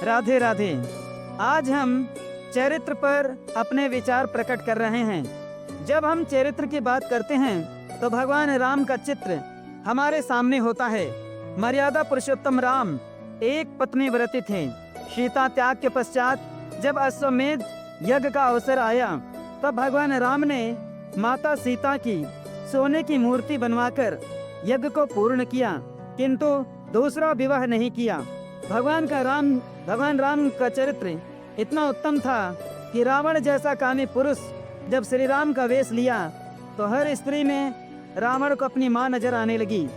राधे राधे। आज हम चरित्र पर अपने विचार प्रकट कर रहे हैं। जब हम चरित्र की बात करते हैं तो भगवान राम का चित्र हमारे सामने होता है। मर्यादा पुरुषोत्तम राम एक पत्नी व्रती थे। सीता त्याग के पश्चात जब अश्वमेध यज्ञ का अवसर आया तब भगवान राम ने माता सीता की सोने की मूर्ति बनवाकर यज्ञ को पूर्ण किया, किंतु दूसरा विवाह नहीं किया। भगवान राम का चरित्र इतना उत्तम था कि रावण जैसा कामी पुरुष जब श्री राम का वेश लिया तो हर स्त्री में रावण को अपनी मां नजर आने लगी।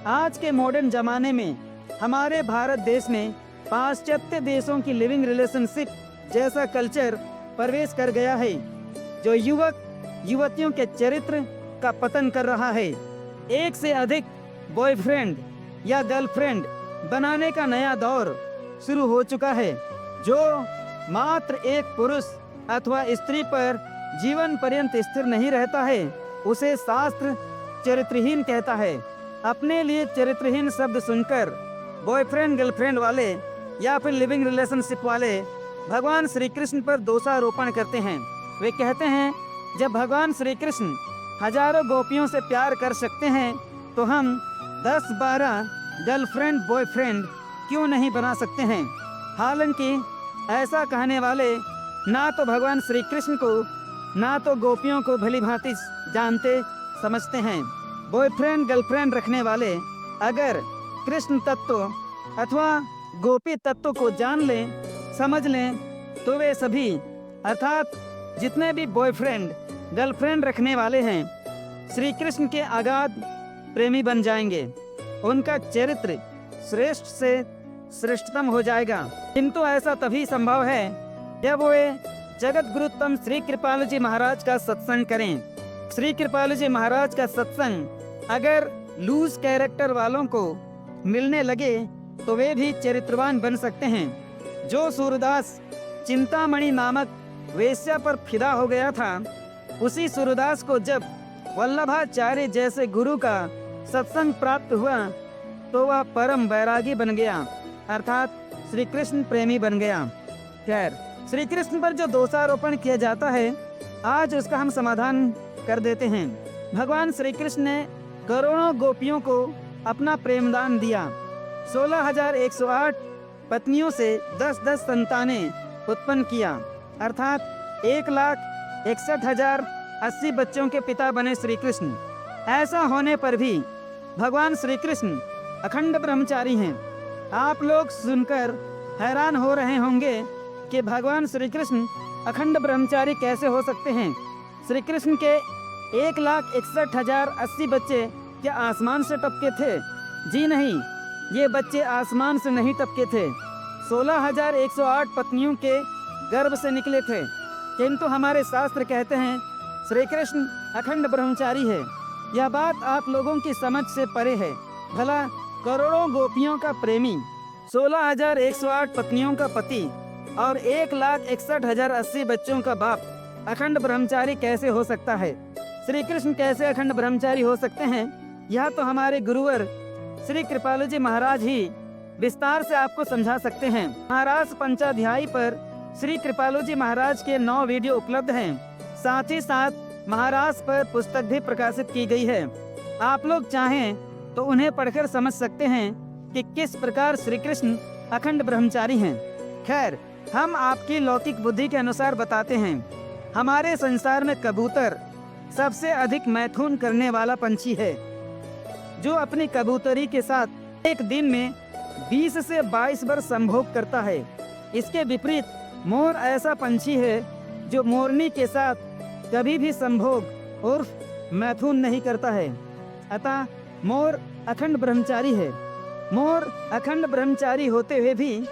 आज के मॉडर्न जमाने में हमारे भारत देश में पाश्चात्य देशों की लिविंग रिलेशनशिप जैसा कल्चर प्रवेश कर गया है, जो युवक युवतियों के चरित्र का पतन कर रहा है। एक से अधिक बॉयफ्रेंड या गर्लफ्रेंड बनाने का नया दौर शुरू हो चुका है, जो मात्र एक पुरुष अथवा स्त्री पर जीवन पर्यंत स्थिर नहीं रहता है, उसे शास्त्र चरित्रहीन कहता है। अपने लिए चरित्रहीन शब्द सुनकर बॉयफ्रेंड गर्लफ्रेंड वाले या फिर लिविंग रिलेशनशिप वाले भगवान श्री कृष्ण पर दोषारोपण करते हैं। वे कहते हैं जब भगवान श्री कृष्ण हजारों गोपियों से प्यार कर सकते हैं तो हम 10-12 गर्लफ्रेंड बॉयफ्रेंड क्यों नहीं बना सकते हैं। हालांकि ऐसा कहने वाले ना तो भगवान श्री कृष्ण को ना तो गोपियों को भली भांति जानते समझते हैं। बॉयफ्रेंड गर्लफ्रेंड रखने वाले अगर कृष्ण तत्व अथवा गोपी तत्व को जान लें समझ लें तो वे सभी अर्थात जितने भी बॉयफ्रेंड गर्लफ्रेंड रखने वाले हैं श्री कृष्ण के अगाध प्रेमी बन जाएंगे। उनका चरित्र श्रेष्ठ से श्रेष्ठतम हो जाएगा, किंतु ऐसा तभी संभव है जब वे जगत गुरुत्तम श्री कृपालु जी महाराज का सत्संग करें। श्री कृपालु जी महाराज का सत्संग अगर लूज कैरेक्टर वालों को मिलने लगे तो वे भी चरित्रवान बन सकते हैं। जो सूरदास चिंतामणि नामक वेश्या पर फिदा हो गया था, उसी सूरदास को जब वल्लभाचार्य जैसे गुरु का सत्संग प्राप्त हुआ तो वह परम वैरागी बन गया, अर्थात श्री कृष्ण प्रेमी बन गया। खैर, श्री कृष्ण पर जो दोषारोपण किया जाता है आज उसका हम समाधान कर देते हैं। भगवान श्री कृष्ण ने करोड़ों गोपियों को अपना प्रेमदान दिया। 16,108 पत्नियों से 10-10 संतानें उत्पन्न किया, अर्थात 1,61,080 बच्चों के पिता बने श्री कृष्ण। ऐसा होने पर भी भगवान श्री कृष्ण अखंड ब्रह्मचारी हैं। आप लोग सुनकर हैरान हो रहे होंगे कि भगवान श्री कृष्ण अखंड ब्रह्मचारी कैसे हो सकते हैं। श्री कृष्ण के 1,61,080 बच्चे क्या आसमान से टपके थे? जी नहीं, ये बच्चे आसमान से नहीं टपके थे, 16,108 पत्नियों के गर्भ से निकले थे। किंतु हमारे शास्त्र कहते हैं श्री कृष्ण अखंड ब्रह्मचारी है। यह बात आप लोगों की समझ से परे है। भला करोड़ों गोपियों का प्रेमी, 16,108 पत्नियों का पति और 1,61,080 बच्चों का बाप अखंड ब्रह्मचारी कैसे हो सकता है? श्री कृष्ण कैसे अखंड ब्रह्मचारी हो सकते हैं? यह तो हमारे गुरुवर श्री कृपालु जी महाराज ही विस्तार से आपको समझा सकते हैं। महाराज पंचाध्यायी पर श्री कृपालु जी महाराज के 9 वीडियो उपलब्ध हैं। साथ ही साथ महाराज पर पुस्तक भी प्रकाशित की गई है। आप लोग चाहें तो उन्हें पढ़कर समझ सकते हैं कि किस प्रकार श्री कृष्ण अखंड ब्रह्मचारी हैं। खैर, हम आपकी लौकिक बुद्धि के अनुसार बताते हैं। हमारे संसार में कबूतर सबसे अधिक मैथुन करने वाला पंछी है, जो अपनी कबूतरी के साथ एक दिन में 20 से 22 बार संभोग करता है। इसके विपरीत मोर ऐसा पंछी है जो मोरनी के साथ कभी भी संभोग उर्फ मैथुन नहीं करता है। अतः मोर अखंड ब्रह्मचारी है। मोर अखंड ब्रह्मचारी होते हुए भी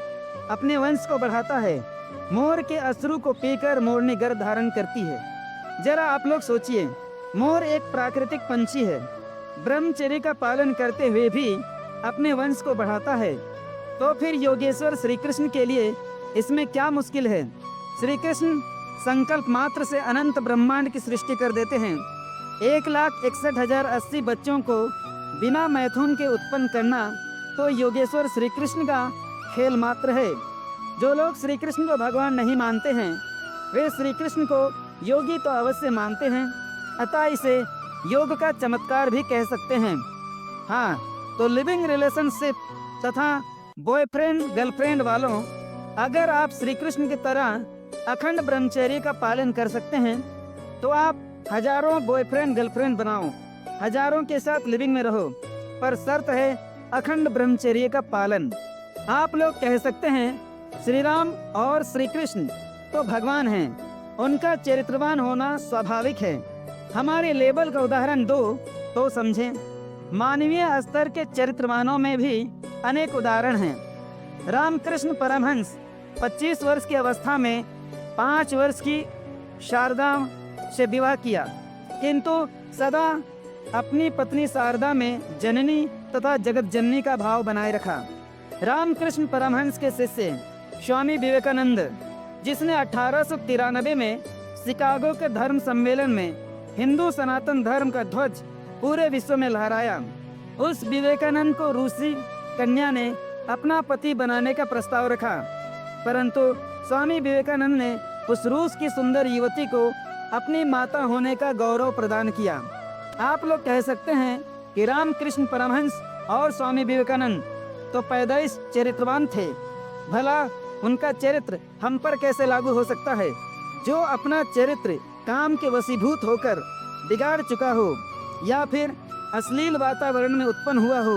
अपने वंश को बढ़ाता है। मोर के अश्रु को पीकर मोरनी गर्भ धारण करती है। जरा आप लोग सोचिए, मोर एक प्राकृतिक पंछी है, ब्रह्मचर्य का पालन करते हुए भी अपने वंश को बढ़ाता है, तो फिर योगेश्वर श्री कृष्ण के लिए इसमें क्या मुश्किल है? श्री कृष्ण संकल्प मात्र से अनंत ब्रह्मांड की सृष्टि कर देते हैं। 1,61,080 बच्चों को बिना मैथुन के उत्पन्न करना तो योगेश्वर श्री कृष्ण का खेल मात्र है। जो लोग श्री कृष्ण को भगवान नहीं मानते हैं वे श्री कृष्ण को योगी तो अवश्य मानते हैं, अतः इसे योग का चमत्कार भी कह सकते हैं। हाँ, तो लिविंग रिलेशनशिप तथा बॉयफ्रेंड गर्लफ्रेंड वालों, अगर आप श्री कृष्ण की तरह अखंड ब्रह्मचर्य का पालन कर सकते हैं तो आप हजारों बॉयफ्रेंड गर्लफ्रेंड बनाओ, हजारों के साथ लिविंग में रहो, पर शर्त है अखंड ब्रह्मचर्य का पालन। आप लोग कह सकते हैं श्री राम और श्री कृष्ण तो भगवान हैं, उनका चरित्रवान होना स्वाभाविक है। हमारे लेबल का उदाहरण दो तो समझें। मानवीय स्तर के चरित्रवानों में भी अनेक उदाहरण हैं। रामकृष्ण परमहंस 25 वर्ष की अवस्था में 5 वर्ष की शारदा से विवाह किया, किंतु सदा अपनी पत्नी शारदा में जननी तथा जगत जननी का भाव बनाए रखा। रामकृष्ण परमहंस के शिष्य स्वामी विवेकानंद, जिसने 1893 में शिकागो के धर्म सम्मेलन में हिंदू सनातन धर्म का ध्वज पूरे विश्व में लहराया, उस विवेकानंद को रूसी कन्या ने अपना पति बनाने का प्रस्ताव रखा, परंतु स्वामी विवेकानंद ने उस रूस की सुंदर युवती को अपनी माता होने का गौरव प्रदान किया। आप लोग कह सकते हैं कि रामकृष्ण परमहंस और स्वामी विवेकानंद तो पैदाइश चरित्रवान थे, भला उनका चरित्र हम पर कैसे लागू हो सकता है? जो अपना चरित्र काम के वशीभूत होकर बिगाड़ चुका हो या फिर अश्लील वातावरण में उत्पन्न हुआ हो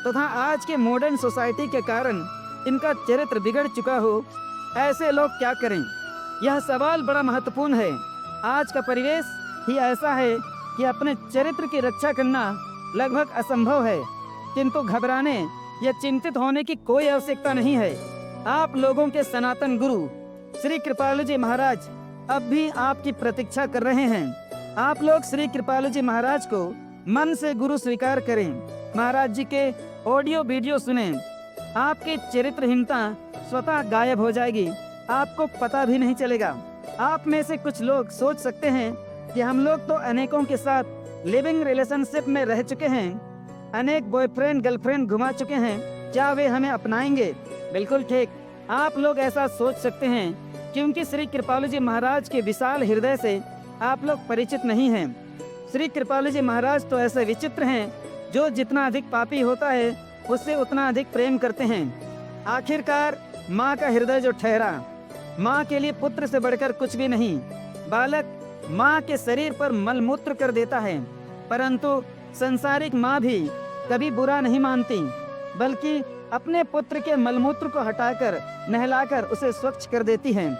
तथा आज के मॉडर्न सोसाइटी के कारण इनका चरित्र बिगड़ चुका हो, ऐसे लोग क्या करें? यह सवाल बड़ा महत्वपूर्ण है। आज का परिवेश ही ऐसा है कि अपने चरित्र की रक्षा करना लगभग असंभव है, किंतु घबराने या चिंतित होने की कोई आवश्यकता नहीं है। आप लोगों के सनातन गुरु श्री कृपालु जी महाराज अब भी आपकी प्रतीक्षा कर रहे हैं। आप लोग श्री कृपालु जी महाराज को मन से गुरु स्वीकार करें, महाराज जी के ऑडियो वीडियो सुनें, आपकी चरित्रहीनता स्वतः गायब हो जाएगी, आपको पता भी नहीं चलेगा। आप में से कुछ लोग सोच सकते हैं कि हम लोग तो अनेकों के साथ लिविंग रिलेशनशिप में रह चुके हैं, अनेक बॉयफ्रेंड गर्लफ्रेंड घुमा चुके हैं, क्या वे हमें अपनाएंगे? बिल्कुल ठीक, आप लोग ऐसा सोच सकते हैं क्योंकि श्री कृपालु जी महाराज के विशाल हृदय से आप लोग परिचित नहीं हैं। श्री कृपालु जी महाराज तो ऐसे विचित्र हैं, जो जितना अधिक पापी होता है उससे उतना अधिक प्रेम करते हैं। आखिरकार माँ का हृदय जो ठहरा, माँ के लिए पुत्र से बढ़कर कुछ भी नहीं। बालक माँ के शरीर पर मलमूत्र कर देता है, परंतु संसारिक माँ भी कभी बुरा नहीं मानती, बल्कि अपने पुत्र के मलमूत्र को हटाकर नहलाकर उसे स्वच्छ कर देती हैं।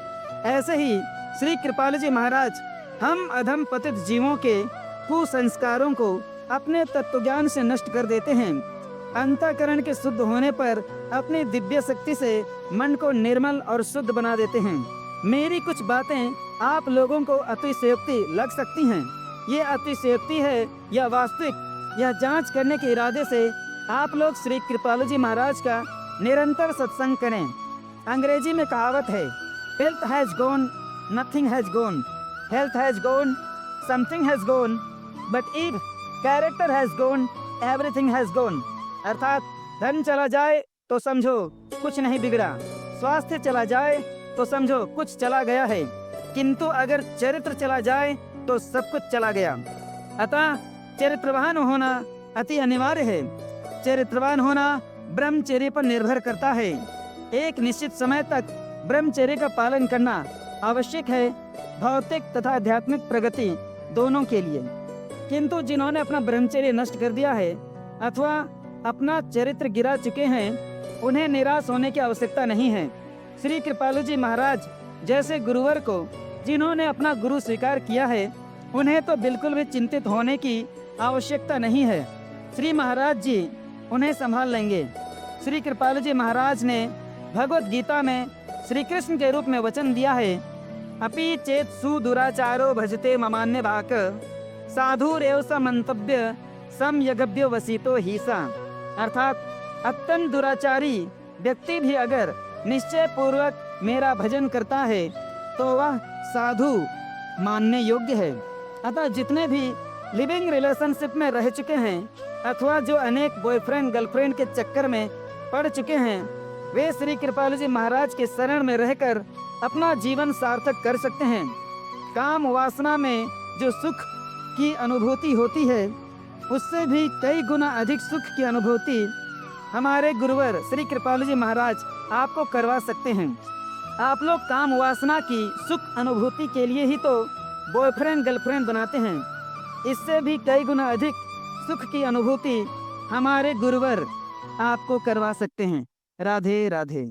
ऐसे ही श्री कृपालु जी महाराज हम अधम पतित जीवों के कुसंस्कारों को अपने तत्वज्ञान से नष्ट कर देते हैं। अंतःकरण के शुद्ध होने पर अपनी दिव्य शक्ति से मन को निर्मल और शुद्ध बना देते हैं। मेरी कुछ बातें आप लोगों को अतिशयोक्ति लग सकती हैं। ये अतिशयोक्ति है या वास्तविक, यह जांच करने के इरादे से आप लोग श्री कृपालु जी महाराज का निरंतर सत्संग करें। अंग्रेजी में कहावत है, health has gone nothing has gone, health has gone something has gone, but if character has gone everything has gone. अर्थात धन चला जाए तो समझो कुछ नहीं बिगड़ा, स्वास्थ्य चला जाए तो समझो कुछ चला गया है, किंतु अगर चरित्र चला जाए तो सब कुछ चला गया। अतः चरित्रवान होना अति अनिवार्य है। चरित्रवान होना ब्रह्मचर्य पर निर्भर करता है। एक निश्चित समय तक ब्रह्मचर्य का पालन करना आवश्यक है, भौतिक तथा आध्यात्मिक प्रगति दोनों के लिए। किंतु जिन्होंने अपना ब्रह्मचर्य नष्ट कर दिया है अथवा अपना चरित्र गिरा चुके हैं, उन्हें निराश होने की आवश्यकता नहीं है। श्री कृपालु जी महाराज जैसे गुरुवर को जिन्होंने अपना गुरु स्वीकार किया है, उन्हें तो बिल्कुल भी चिंतित होने की आवश्यकता नहीं है। श्री महाराज जी उन्हें संभाल लेंगे। श्री कृपालु जी महाराज ने भगवत गीता में श्री कृष्ण के रूप में वचन दिया है, अपि चेत सुदुराचारो भजते ममान्य भाक साधुरेव स मंतव्य समयज्ञ वसीतो हीसा। अर्थात अत्यंत दुराचारी व्यक्ति भी अगर निश्चय पूर्वक मेरा भजन करता है तो वह साधु मानने योग्य है। अतः जितने भी लिविंग रिलेशनशिप में रह चुके हैं अथवा जो अनेक बॉयफ्रेंड गर्लफ्रेंड के चक्कर में पड़ चुके हैं, वे श्री कृपालु जी महाराज के शरण में रहकर अपना जीवन सार्थक कर सकते हैं। काम वासना में जो सुख की अनुभूति होती है, उससे भी कई गुना अधिक सुख की अनुभूति हमारे गुरुवर श्री कृपालु जी महाराज आपको करवा सकते हैं। आप लोग काम वासना की सुख अनुभूति के लिए ही तो बॉयफ्रेंड गर्लफ्रेंड बनाते हैं। इससे भी कई गुना अधिक सुख की अनुभूति हमारे गुरुवर आपको करवा सकते हैं। राधे राधे।